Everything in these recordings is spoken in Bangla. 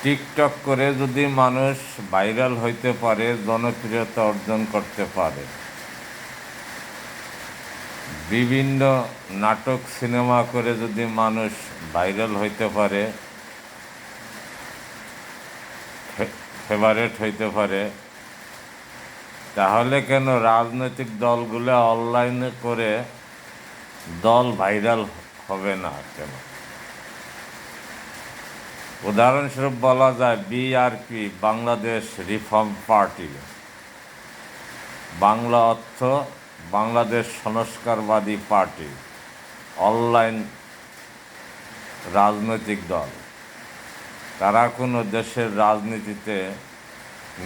টিকটক করে যদি মানুষ ভাইরাল হইতে পারে, জনপ্রিয়তা অর্জন করতে পারে, বিভিন্ন নাটক সিনেমা করে যদি মানুষ ভাইরাল হইতে পারে, ফেভারেট হইতে পারে, তাহলে কেন রাজনৈতিক দলগুলো অনলাইনে করে দল ভাইরাল হবে না কেন? উদাহরণস্বরূপ বলা যায় BRP, Bangladesh reform party, Bangla অর্থ বাংলাদেশ সংস্কারবাদী পার্টি, অনলাইন রাজনৈতিক দল। তারা কোনো দেশের রাজনীতিতে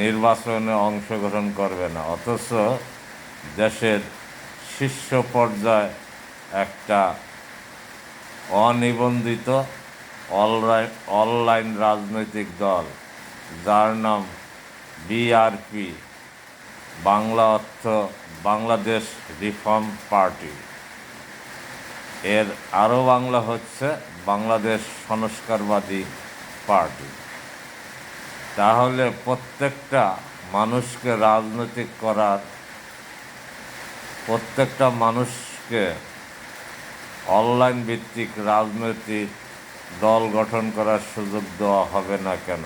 নির্বাচনে অংশগ্রহণ করবে না, অথচ দেশের শীর্ষ পর্যায়ে একটা অনিবন্ধিত অনলাইন রাজনৈতিক দল, যার নাম বিআরপি, বাংলা অর্থ বাংলাদেশ রিফর্ম পার্টি, এর আরও বাংলা হচ্ছে বাংলাদেশ সংস্কারবাদী পার্টি। তাহলে প্রত্যেকটা মানুষকে রাজনৈতিক করার, প্রত্যেকটা মানুষকে অনলাইন ভিত্তিক রাজনৈতিক দল গঠন করার সুযোগ দেওয়া হবে না কেন?